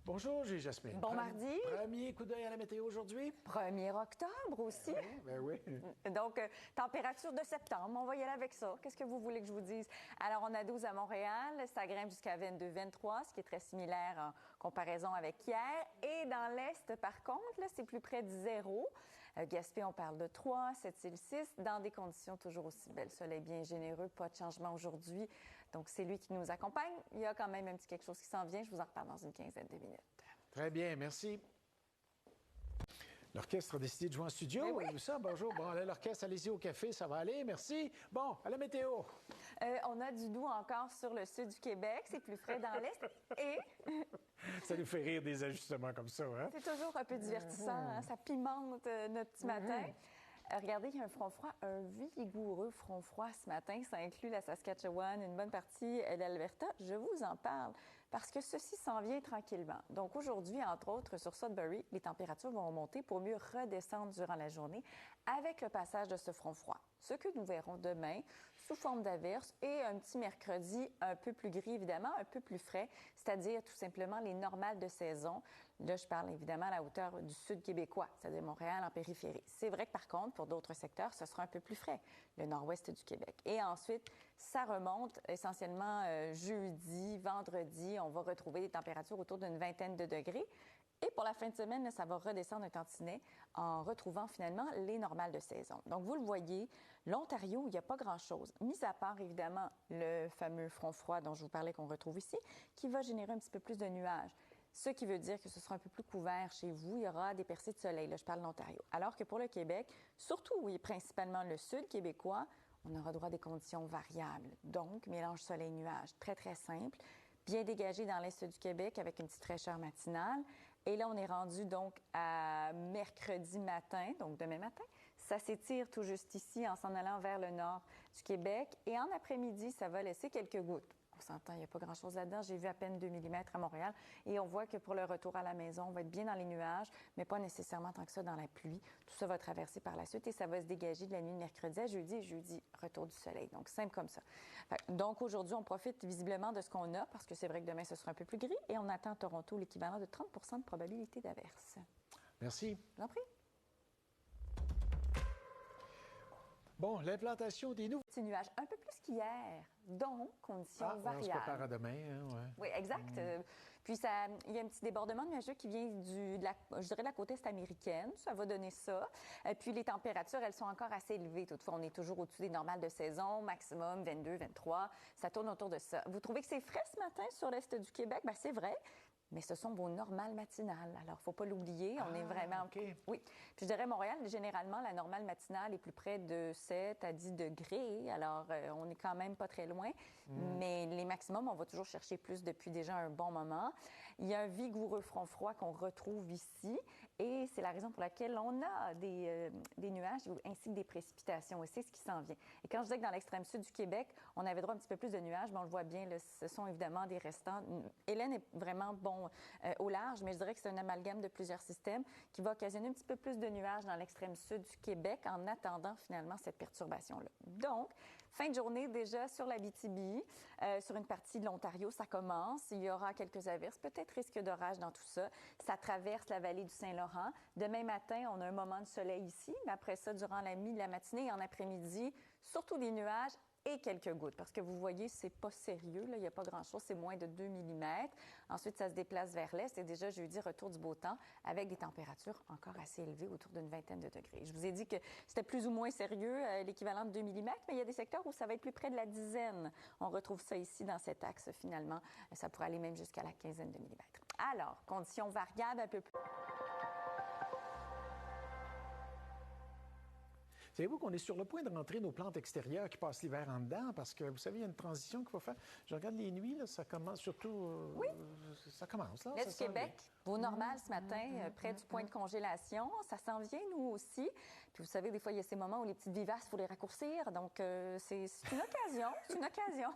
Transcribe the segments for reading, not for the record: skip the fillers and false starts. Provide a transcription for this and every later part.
Bonjour, Julie Jasmine. Bon mardi. Premier coup d'œil à la météo aujourd'hui. 1er octobre aussi. Ben oui. Donc, température de septembre, on va y aller avec ça. Qu'est-ce que vous voulez que je vous dise? Alors, on a 12 à Montréal, ça grimpe jusqu'à 22, 23, ce qui est très similaire en comparaison avec hier. Et dans l'Est, par contre, là, c'est plus près de 0. Gaspé, on parle de 3, Sept-Îles 6, dans des conditions toujours aussi belles. Soleil bien généreux, pas de changement aujourd'hui. Donc, c'est lui qui nous accompagne. Il y a quand même un petit quelque chose qui s'en vient. Je vous en reparle dans une quinzaine de minutes. Très bien, merci. L'orchestre a décidé de jouer en studio. Ben oui. Avez-vous ça? Bonjour. Bon, là, l'orchestre, allez-y au café, ça va aller. Merci. Bon, à la météo. On a du doux encore sur le sud du Québec. C'est plus frais dans l'Est. Et Ça nous fait rire des ajustements comme ça, hein? c'est toujours un peu divertissant. Hein? Ça pimente notre petit matin. Regardez, il y a un front froid, un vigoureux front froid ce matin. Ça inclut la Saskatchewan, une bonne partie de l'Alberta. Je vous en parle parce que ceci s'en vient tranquillement. Donc aujourd'hui, entre autres, sur Sudbury, les températures vont monter pour mieux redescendre durant la journée avec le passage de ce front froid. Ce que nous verrons demain sous forme d'averse et un petit mercredi un peu plus gris, évidemment, un peu plus frais, c'est-à-dire tout simplement les normales de saison. Là, je parle évidemment à la hauteur du sud québécois, c'est-à-dire Montréal en périphérie. C'est vrai que par contre, pour d'autres secteurs, ce sera un peu plus frais, le nord-ouest du Québec. Et ensuite, ça remonte essentiellement jeudi, vendredi. On va retrouver des températures autour d'une vingtaine de degrés. Et pour la fin de semaine, là, ça va redescendre un tantinet en retrouvant finalement les normales de saison. Donc, vous le voyez, l'Ontario, il n'y a pas grand-chose, mis à part évidemment le fameux front froid dont je vous parlais qu'on retrouve ici, qui va générer un petit peu plus de nuages. Ce qui veut dire que ce sera un peu plus couvert chez vous. Il y aura des percées de soleil. Là, je parle de l'Ontario. Alors que pour le Québec, surtout, oui, principalement le sud québécois, on aura droit à des conditions variables. Donc, mélange soleil-nuage, très, très simple. Bien dégagé dans l'est du Québec avec une petite fraîcheur matinale. Et là, on est rendu donc à mercredi matin, donc demain matin. Ça s'étire tout juste ici en s'en allant vers le nord du Québec. Et en après-midi, ça va laisser quelques gouttes. On s'entend, il n'y a pas grand-chose là-dedans. J'ai vu à peine 2 mm à Montréal. Et on voit que pour le retour à la maison, on va être bien dans les nuages, mais pas nécessairement tant que ça dans la pluie. Tout ça va traverser par la suite et ça va se dégager de la nuit de mercredi à jeudi. Et jeudi, retour du soleil. Donc, simple comme ça. Donc, aujourd'hui, on profite visiblement de ce qu'on a parce que c'est vrai que demain, ce sera un peu plus gris et on attend à Toronto l'équivalent de 30 de probabilité d'averse. Merci. Je vous en prie. Bon, l'implantation des nouveaux... Petit nuage, un peu plus qu'hier. Donc, conditions variables. On se prépare à demain, hein, ouais. Oui, exact. Puis, il y a un petit débordement nuageux qui vient de la côte est américaine. Ça va donner ça. Puis, les températures, elles sont encore assez élevées. Toutefois, on est toujours au-dessus des normales de saison, maximum 22, 23. Ça tourne autour de ça. Vous trouvez que c'est frais ce matin sur l'est du Québec? Bien, c'est vrai. Mais ce sont vos normales matinales. Alors, il ne faut pas l'oublier. On est vraiment... OK. Oui. Puis, je dirais, Montréal, généralement, la normale matinale est plus près de 7 à 10 degrés. Alors, on n'est quand même pas très loin. Mais les maximums, on va toujours chercher plus depuis déjà un bon moment. Il y a un vigoureux front froid qu'on retrouve ici. Et c'est la raison pour laquelle on a des nuages ainsi que des précipitations. Et c'est ce qui s'en vient. Et quand je disais que dans l'extrême sud du Québec, on avait droit à un petit peu plus de nuages, mais on le voit bien, là, ce sont évidemment des restants. Hélène est vraiment au large, mais je dirais que c'est un amalgame de plusieurs systèmes qui va occasionner un petit peu plus de nuages dans l'extrême sud du Québec en attendant finalement cette perturbation-là. Donc, fin de journée déjà sur l'Abitibi, sur une partie de l'Ontario, ça commence. Il y aura quelques averses, peut-être risque d'orage dans tout ça. Ça traverse la vallée du Saint-Laurent. Demain matin, on a un moment de soleil ici, mais après ça, durant la matinée et en après-midi, surtout des nuages et quelques gouttes. Parce que vous voyez, c'est pas sérieux, là. Il n'y a pas grand-chose, c'est moins de 2 mm. Ensuite, ça se déplace vers l'est et déjà jeudi, retour du beau temps avec des températures encore assez élevées, autour d'une vingtaine de degrés. Je vous ai dit que c'était plus ou moins sérieux, l'équivalent de 2 mm, mais il y a des secteurs où ça va être plus près de la dizaine. On retrouve ça ici dans cet axe, finalement. Ça pourrait aller même jusqu'à la quinzaine de millimètres. Alors, conditions variables un peu plus... Savez-vous qu'on est sur le point de rentrer nos plantes extérieures qui passent l'hiver en dedans? Parce que, vous savez, il y a une transition qu'il faut faire. Je regarde les nuits, là, ça commence surtout... Oui. Ça commence, là. L'est du Québec, vos normales ce matin, près du point de congélation. Ça s'en vient, nous aussi. Puis vous savez, des fois, il y a ces moments où les petites vivaces, il faut les raccourcir. Donc, c'est une occasion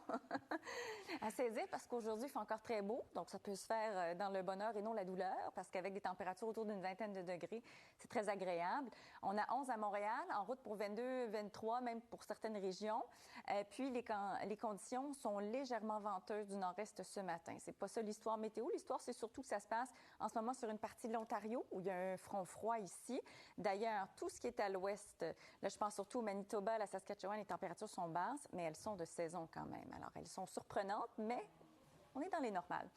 à saisir parce qu'aujourd'hui, il fait encore très beau. Donc, ça peut se faire dans le bonheur et non la douleur parce qu'avec des températures autour d'une vingtaine de degrés, c'est très agréable. On a 11 à Montréal, en route pour pour 22, 23, même pour certaines régions. Puis, les conditions sont légèrement venteuses du nord-est ce matin. C'est pas ça l'histoire météo. L'histoire, c'est surtout que ça se passe en ce moment sur une partie de l'Ontario où il y a un front froid ici. D'ailleurs, tout ce qui est à l'ouest, là, je pense surtout au Manitoba, la Saskatchewan, les températures sont basses, mais elles sont de saison quand même. Alors, elles sont surprenantes, mais on est dans les normales.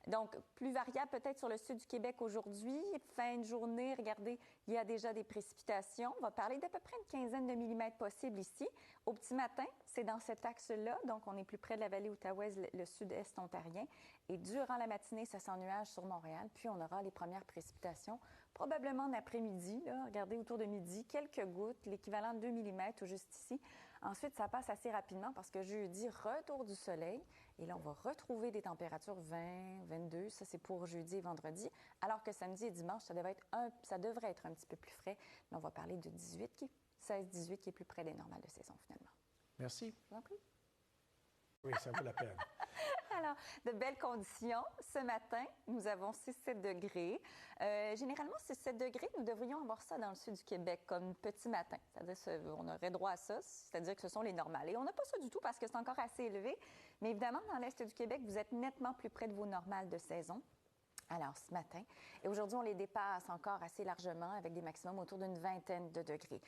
Donc, plus variable peut-être sur le sud du Québec aujourd'hui. Fin de journée, regardez, il y a déjà des précipitations. On va parler d'à peu près une quinzaine de millimètres possibles ici. Au petit matin, c'est dans cet axe-là. Donc, on est plus près de la vallée outaouaise, le sud-est ontarien. Et durant la matinée, ça s'ennuage sur Montréal. Puis, on aura les premières précipitations, probablement en après-midi. Là, regardez, autour de midi, quelques gouttes, l'équivalent de 2 millimètres juste ici. Ensuite, ça passe assez rapidement parce que jeudi, retour du soleil. Et là, on va retrouver des températures 20, 22. Ça, c'est pour jeudi et vendredi. Alors que samedi et dimanche, ça devrait être un petit peu plus frais. Mais on va parler de 16-18 qui est plus près des normales de saison, finalement. Merci. Je vous en prie. Oui, ça vaut la peine. Alors, de belles conditions. Ce matin, nous avons 6-7 degrés. Généralement, 6-7 degrés, nous devrions avoir ça dans le sud du Québec comme petit matin. C'est-à-dire qu'on aurait droit à ça, c'est-à-dire que ce sont les normales. Et on n'a pas ça du tout parce que c'est encore assez élevé. Mais évidemment, dans l'est du Québec, vous êtes nettement plus près de vos normales de saison. Alors, ce matin. Et aujourd'hui, on les dépasse encore assez largement avec des maximums autour d'une vingtaine de degrés.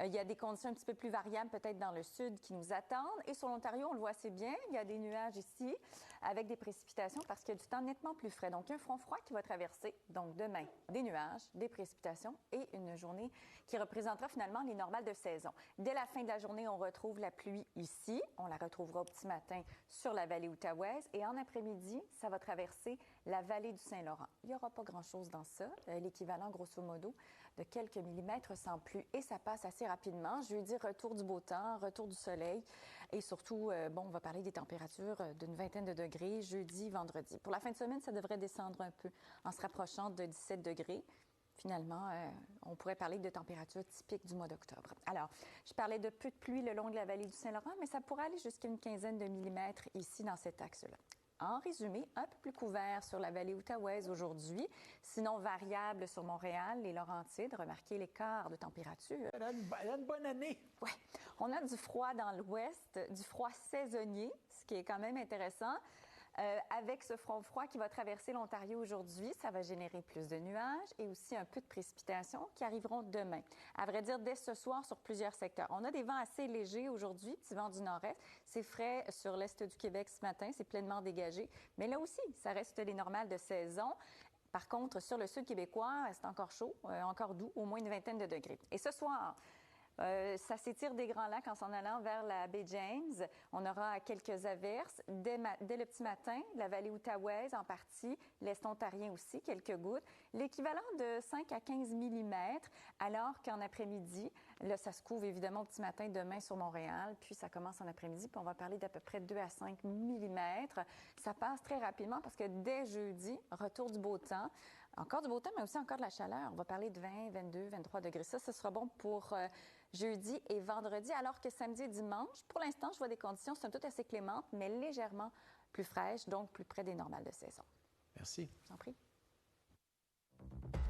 Il y a des conditions un petit peu plus variables peut-être dans le sud qui nous attendent. Et sur l'Ontario, on le voit assez bien. Il y a des nuages ici avec des précipitations parce qu'il y a du temps nettement plus frais. Donc, un front froid qui va traverser. Donc, demain, des nuages, des précipitations et une journée qui représentera finalement les normales de saison. Dès la fin de la journée, on retrouve la pluie ici. On la retrouvera au petit matin sur la vallée outaouaise. Et en après-midi, ça va traverser la vallée du Saint-Laurent. Il n'y aura pas grand-chose dans ça, l'équivalent grosso modo de quelques millimètres sans pluie et ça passe assez rapidement. Jeudi, retour du beau temps, retour du soleil et surtout, on va parler des températures d'une vingtaine de degrés jeudi, vendredi. Pour la fin de semaine, ça devrait descendre un peu en se rapprochant de 17 degrés. Finalement, on pourrait parler de températures typiques du mois d'octobre. Alors, je parlais de peu de pluie le long de la vallée du Saint-Laurent, mais ça pourrait aller jusqu'à une quinzaine de millimètres ici dans cet axe-là. En résumé, un peu plus couvert sur la vallée outaouaise aujourd'hui, sinon variable sur Montréal, les Laurentides. Remarquez l'écart de température. Elle a une bonne année. Oui. On a du froid dans l'ouest, du froid saisonnier, ce qui est quand même intéressant. Avec ce front froid qui va traverser l'Ontario aujourd'hui, ça va générer plus de nuages et aussi un peu de précipitations qui arriveront demain. À vrai dire, dès ce soir sur plusieurs secteurs. On a des vents assez légers aujourd'hui, petit vent du nord-est. C'est frais sur l'est du Québec ce matin, c'est pleinement dégagé. Mais là aussi, ça reste les normales de saison. Par contre, sur le sud québécois, c'est encore chaud, encore doux, au moins une vingtaine de degrés. Et ce soir, ça s'étire des Grands Lacs en s'en allant vers la baie James. On aura quelques averses. Dès le petit matin, la vallée outaouaise en partie, l'est ontarien aussi, quelques gouttes. L'équivalent de 5 à 15 millimètres, alors qu'en après-midi, là, ça se couvre évidemment au petit matin demain sur Montréal, puis ça commence en après-midi, puis on va parler d'à peu près 2 à 5 millimètres. Ça passe très rapidement parce que dès jeudi, retour du beau temps. Encore du beau temps, mais aussi encore de la chaleur. On va parler de 20, 22, 23 degrés. Ça, ce sera bon pour jeudi et vendredi, alors que samedi et dimanche, pour l'instant, je vois des conditions somme toute assez clémentes, mais légèrement plus fraîches, donc plus près des normales de saison. Merci. Je vous en prie.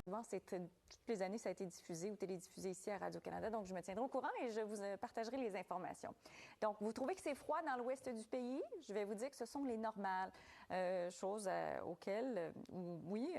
Souvent, toutes les années, ça a été diffusé ou télédiffusé ici à Radio-Canada, donc je me tiendrai au courant et je vous partagerai les informations. Donc, vous trouvez que c'est froid dans l'ouest du pays? Je vais vous dire que ce sont les normales, choses auxquelles, oui,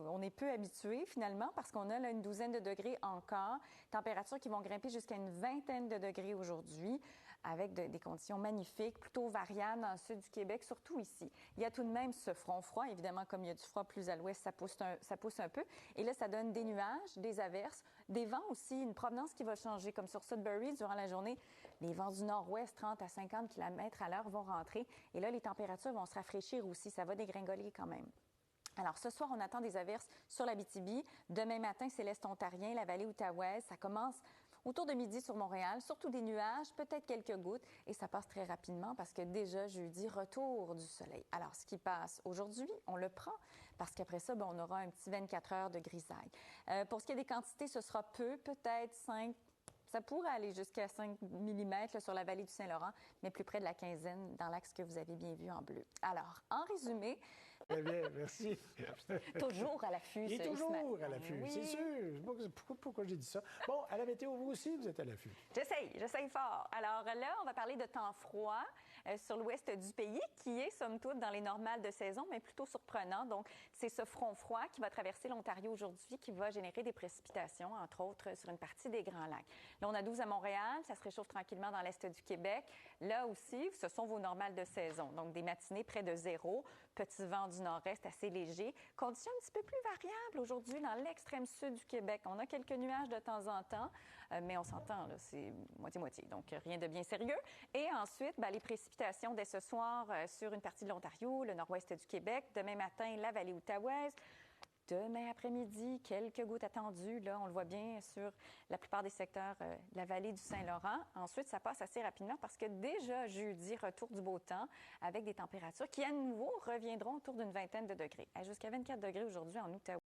on est peu habitué finalement parce qu'on a là une douzaine de degrés encore, températures qui vont grimper jusqu'à une vingtaine de degrés aujourd'hui, avec des conditions magnifiques, plutôt variables dans le sud du Québec, surtout ici. Il y a tout de même ce front froid, évidemment, comme il y a du froid plus à l'ouest, ça pousse un peu. Et là, ça donne des nuages, des averses, des vents aussi, une provenance qui va changer. Comme sur Sudbury, durant la journée, les vents du nord-ouest, 30 à 50 km à l'heure, vont rentrer. Et là, les températures vont se rafraîchir aussi. Ça va dégringoler quand même. Alors, ce soir, on attend des averses sur l'Abitibi. Demain matin, c'est l'est ontarien, la vallée outaouaise. Ça commence autour de midi sur Montréal, surtout des nuages, peut-être quelques gouttes, et ça passe très rapidement parce que déjà jeudi, retour du soleil. Alors, ce qui passe aujourd'hui, on le prend parce qu'après ça, on aura un petit 24 heures de grisaille. Pour ce qui est des quantités, ce sera peu, peut-être 5. Ça pourrait aller jusqu'à 5 mm sur la vallée du Saint-Laurent, mais plus près de la quinzaine dans l'axe que vous avez bien vu en bleu. Alors, en résumé, Très bien, merci. Toujours à l'affût. Il est toujours à l'affût, oui. c'est sûr. Pourquoi j'ai dit ça? Bon, à la météo, vous aussi, vous êtes à l'affût. J'essaye fort. Alors là, on va parler de temps froid sur l'ouest du pays, qui est, somme toute, dans les normales de saison, mais plutôt surprenant. Donc, c'est ce front froid qui va traverser l'Ontario aujourd'hui qui va générer des précipitations, entre autres, sur une partie des Grands Lacs. Là, on a 12 à Montréal, ça se réchauffe tranquillement dans l'est du Québec. Là aussi, ce sont vos normales de saison. Donc, des matinées près de 0, petit vent du nord-est assez léger. Conditions un petit peu plus variables aujourd'hui dans l'extrême sud du Québec. On a quelques nuages de temps en temps, mais on s'entend, là, c'est moitié-moitié. Donc, rien de bien sérieux. Et ensuite, les précipitations dès ce soir sur une partie de l'Ontario, le nord-ouest du Québec. Demain matin, la vallée outaouaise. Demain après-midi, quelques gouttes attendues. Là, on le voit bien sur la plupart des secteurs de la vallée du Saint-Laurent. Ensuite, ça passe assez rapidement parce que déjà jeudi, retour du beau temps avec des températures qui, à nouveau, reviendront autour d'une vingtaine de degrés. Jusqu'à 24 degrés aujourd'hui en Outaouais.